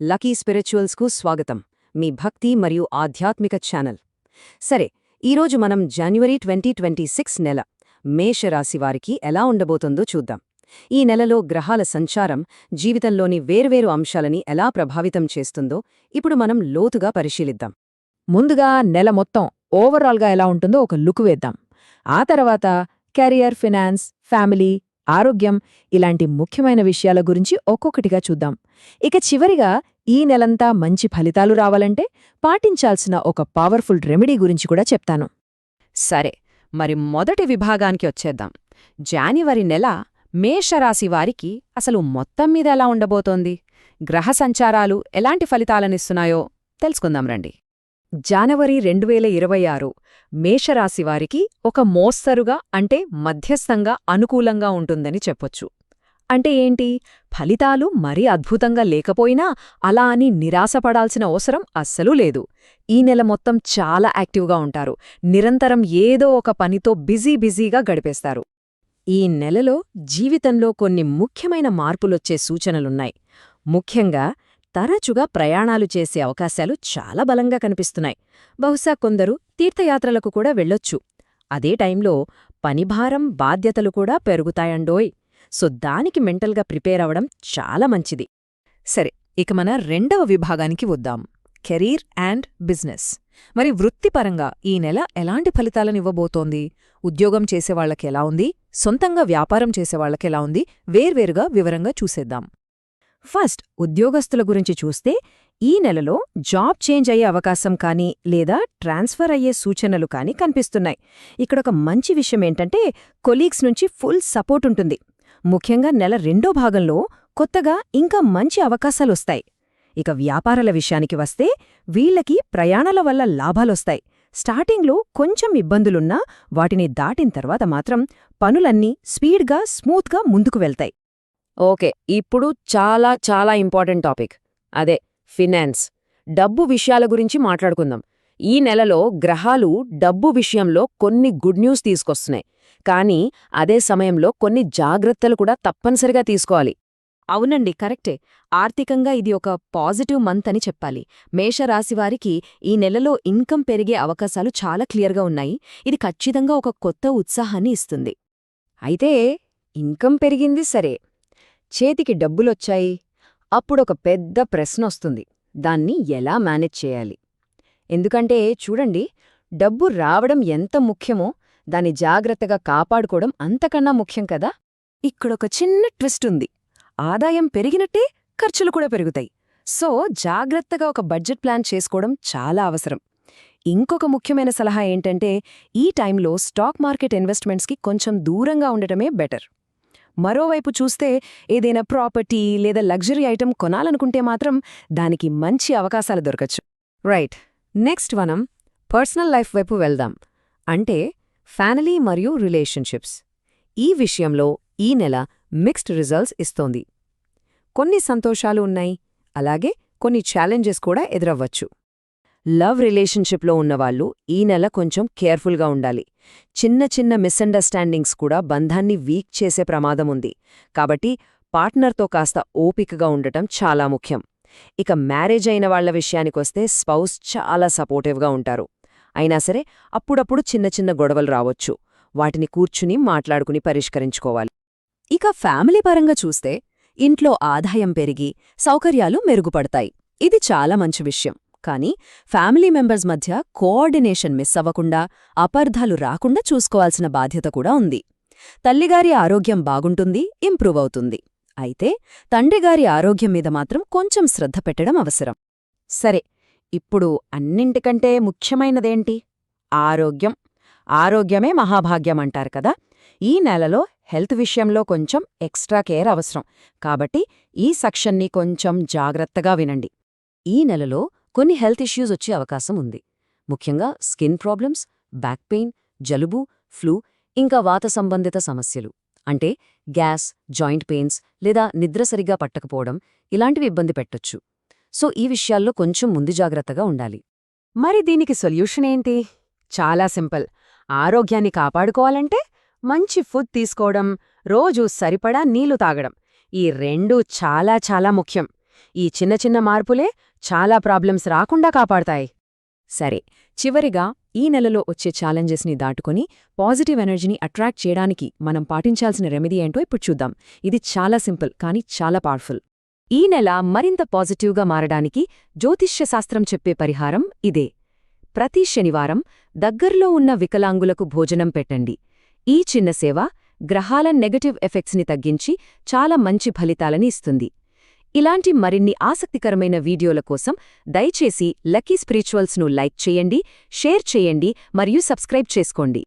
Lucky స్పిరిచువల్స్కు స్వాగతం. మీ భక్తి మరియు ఆధ్యాత్మిక ఛానల్. సరే, ఈరోజు మనం జనవరి 2026 నెల మేషరాశివారికి ఎలా ఉండబోతుందో చూద్దాం. ఈ నెలలో గ్రహాల సంచారం జీవితంలోని వేర్వేరు అంశాలని ఎలా ప్రభావితం చేస్తుందో ఇప్పుడు మనం లోతుగా పరిశీలిద్దాం. ముందుగా నెల మొత్తం ఓవరాల్గా ఎలా ఉంటుందో ఒక లుక్ వేద్దాం. ఆ తర్వాత కెరియర్, ఫినాన్స్, ఫ్యామిలీ, ఆరోగ్యం ఇలాంటి ముఖ్యమైన విషయాల గురించి ఒక్కొక్కటిగా చూద్దాం. ఇక చివరిగా ఈ నెలంతా మంచి ఫలితాలు రావాలంటే పాటించాల్సిన ఒక పవర్ఫుల్ రెమెడీ గురించి కూడా చెప్తాను. సరే, మరి మొదటి విభాగానికి వచ్చేద్దాం. జాన్యువరి నెల మేషరాశి వారికి అసలు మొత్తం మీద ఎలా ఉండబోతోంది? గ్రహ సంచారాలు ఎలాంటి ఫలితాలనిస్తున్నాయో తెలుసుకుందాం రండి. జనవరి 2026 మేషరాశివారికి ఒక మోస్తరుగా అంటే మధ్యస్థంగా అనుకూలంగా ఉంటుందని చెప్పొచ్చు. అంటే ఏంటి? ఫలితాలు మరీ అద్భుతంగా లేకపోయినా అలా అని నిరాశపడాల్సిన అవసరం అస్సలూ లేదు. ఈ నెల మొత్తం చాలా యాక్టివ్గా ఉంటారు. నిరంతరం ఏదో ఒక పనితో బిజీగా గడిపేస్తారు. ఈ నెలలో జీవితంలో కొన్ని ముఖ్యమైన మార్పులొచ్చే సూచనలున్నాయి. ముఖ్యంగా తరచుగా ప్రయాణాలు చేసే అవకాశాలు చాలా బలంగా కనిపిస్తున్నాయి. బహుశా కొందరు తీర్థయాత్రలకు కూడా వెళ్ళొచ్చు. అదే టైంలో పనిభారం, బాధ్యతలు కూడా పెరుగుతాయండోయ్. సో దానికి మెంటల్గా ప్రిపేర్ అవడం చాలా మంచిది. సరే, ఇక మన రెండవ విభాగానికి వద్దాం. Career and business. మరి వృత్తిపరంగా ఈ నెల ఎలాంటి ఫలితాలనివ్వబోతోంది? ఉద్యోగం చేసేవాళ్లకెలా ఉంది? సొంతంగా వ్యాపారం చేసేవాళ్లకెలా ఉంది? వేర్వేరుగా వివరంగా చూసేద్దాం. ఫస్ట్, ఉద్యోగస్తుల గురించి చూస్తే ఈ నెలలో జాబ్ చేంజ్ అయ్యే అవకాశం కానీ లేదా ట్రాన్స్ఫర్ అయ్యే సూచనలు కానీ కనిపిస్తున్నాయి. ఇక్కడొక మంచి విషయమేంటంటే కొలీగ్స్ నుంచి ఫుల్ సపోర్ట్ ఉంటుంది. ముఖ్యంగా నెల రెండో భాగంలో కొత్తగా ఇంకా మంచి అవకాశాలొస్తాయి. ఇక వ్యాపారాల విషయానికి వస్తే వీళ్లకి ప్రయాణాల వల్ల లాభాలొస్తాయి. స్టార్టింగ్లో కొంచెం ఇబ్బందులున్నా వాటిని దాటిన తర్వాత మాత్రం పనులన్నీ స్పీడ్గా, స్మూత్గా ముందుకు వెళ్తాయి. ఓకే, ఇప్పుడు చాలా ఇంపార్టెంట్ టాపిక్, అదే ఫినాన్స్, డబ్బు విషయాల గురించి మాట్లాడుకుందాం. ఈ నెలలో గ్రహాలు డబ్బు విషయంలో కొన్ని గుడ్ న్యూస్ తీసుకొస్తున్నాయి. కానీ అదే సమయంలో కొన్ని జాగ్రత్తలు కూడా తప్పనిసరిగా తీసుకోవాలి. అవునండి, కరెక్టే. ఆర్థికంగా ఇది ఒక పాజిటివ్ మంత్ అని చెప్పాలి. మేషరాశివారికి ఈ నెలలో ఇన్కమ్ పెరిగే అవకాశాలు చాలా క్లియర్గా ఉన్నాయి. ఇది ఖచ్చితంగా ఒక కొత్త ఉత్సాహాన్ని ఇస్తుంది. అయితే ఇన్కమ్ పెరిగింది సరే, చేతికి డబ్బులొచ్చాయి. అప్పుడొక పెద్ద ప్రశ్నొస్తుంది, దాన్ని ఎలా మేనేజ్ చేయాలి? ఎందుకంటే చూడండి, డబ్బు రావడం ఎంత ముఖ్యమో దాన్ని జాగ్రత్తగా కాపాడుకోవడం అంతకన్నా ముఖ్యం కదా. ఇక్కడొక చిన్న ట్విస్ట్ ఉంది. ఆదాయం పెరిగినట్టే ఖర్చులు కూడా పెరుగుతాయి. సో జాగ్రత్తగా ఒక బడ్జెట్ ప్లాన్ చేసుకోవడం చాలా అవసరం. ఇంకొక ముఖ్యమైన సలహా ఏంటంటే ఈ టైంలో స్టాక్ మార్కెట్ ఇన్వెస్ట్మెంట్స్కి కొంచెం దూరంగా ఉండటమే బెటర్. మరోవైపు చూస్తే ఏదైనా ప్రాపర్టీ లేదా లగ్జరీ ఐటెం కొనాలనుకుంటే మాత్రం దానికి మంచి అవకాశాలు దొరకచ్చు. రైట్, నెక్స్ట్ మనం పర్సనల్ లైఫ్ వైపు వెళ్దాం. అంటే ఫ్యామిలీ మరియు రిలేషన్షిప్స్. ఈ విషయంలో ఈ నెల మిక్స్డ్ రిజల్ట్స్ ఇస్తోంది. కొన్ని సంతోషాలు ఉన్నాయి, అలాగే కొన్ని ఛాలెంజెస్ కూడా ఎదురవ్వచ్చు. లవ్ రిలేషన్షిప్లో ఉన్నవాళ్లు ఈ నెల కొంచెం కేర్ఫుల్గా ఉండాలి. చిన్న మిస్అండర్స్టాండింగ్స్ కూడా బంధాన్ని వీక్ చేసే ప్రమాదముంది. కాబట్టి పార్ట్నర్తో కాస్త ఓపికగా ఉండటం చాలా ముఖ్యం. ఇక మ్యారేజ్ అయిన వాళ్ల విషయానికొస్తే స్పౌస్ చాలా సపోర్టివ్గా ఉంటారు. అయినా సరే అప్పుడప్పుడు చిన్న గొడవలు రావొచ్చు. వాటిని కూర్చుని మాట్లాడుకుని పరిష్కరించుకోవాలి. ఇక ఫ్యామిలీ పరంగా చూస్తే ఇంట్లో ఆదాయం పెరిగి సౌకర్యాలు మెరుగుపడతాయి. ఇది చాలా మంచి విషయం. కానీ ఫ్యామిలీ మెంబర్స్ మధ్య కోఆర్డినేషన్ మిస్ అవ్వకుండా, అపార్థాలు రాకుండా చూసుకోవాల్సిన బాధ్యత కూడా ఉంది. తల్లిగారి ఆరోగ్యం బాగుంటుంది, ఇంప్రూవ్ అవుతుంది. అయితే తండ్రిగారి ఆరోగ్యం మీద మాత్రం కొంచెం శ్రద్ధ పెట్టడం అవసరం. సరే, ఇప్పుడు అన్నింటికంటే ముఖ్యమైనదేంటి? ఆరోగ్యం. ఆరోగ్యమే మహాభాగ్యం అంటారు కదా. ఈ నెలలో హెల్త్ విషయంలో కొంచెం ఎక్స్ట్రా కేర్ అవసరం. కాబట్టి ఈ సెక్షన్ని కొంచెం జాగ్రత్తగా వినండి. ఈ నెలలో కొన్ని హెల్త్ ఇష్యూస్ వచ్చే అవకాశం ఉంది. ముఖ్యంగా స్కిన్ ప్రాబ్లమ్స్, బ్యాక్ పెయిన్, జలుబు, ఫ్లూ, ఇంకా వాత సంబంధిత సమస్యలు అంటే గ్యాస్, జాయింట్ పెయిన్స్ లేదా నిద్ర సరిగా పట్టకపోవడం ఇలాంటివి ఇబ్బంది పెట్టొచ్చు. సో ఈ విషయాల్లో కొంచెం ముందు జాగ్రత్తగా ఉండాలి. మరి దీనికి సొల్యూషన్ ఏంటి? చాలా సింపుల్. ఆరోగ్యాన్ని కాపాడుకోవాలంటే మంచి ఫుడ్ తీసుకోవడం, రోజూ సరిపడా నీళ్లు తాగడం, ఈ రెండూ చాలా ముఖ్యం. ఈ చిన్న చిన్న మార్పులే చాలా ప్రాబ్లమ్స్ రాకుండా కాపాడతాయి. సరే, చివరిగా ఈ నెలలో వచ్చే ఛాలెంజెస్ని దాటుకొని పాజిటివ్ ఎనర్జీని అట్రాక్ట్ చేయడానికి మనం పాటించాల్సిన రెమెడీ ఏంటో ఇప్పుడు చూద్దాం. ఇది చాలా సింపుల్ కానీ చాలా పవర్ఫుల్. ఈ నెల మరింత పాజిటివ్గా మారడానికి జ్యోతిష్య శాస్త్రం చెప్పే పరిహారం ఇదే. ప్రతి శనివారం దగ్గర్లో ఉన్న వికలాంగులకు భోజనం పెట్టండి. ఈ చిన్న సేవ గ్రహాల నెగటివ్ ఎఫెక్ట్స్ని తగ్గించి చాలా మంచి ఫలితాలని ఇస్తుంది. ఇలాంటి మరిన్ని ఆసక్తికరమైన వీడియోల కోసం దయచేసి లక్కీ స్పిరిచువల్స్ను లైక్ చేయండి, షేర్ చేయండి మరియు సబ్స్క్రైబ్ చేసుకోండి.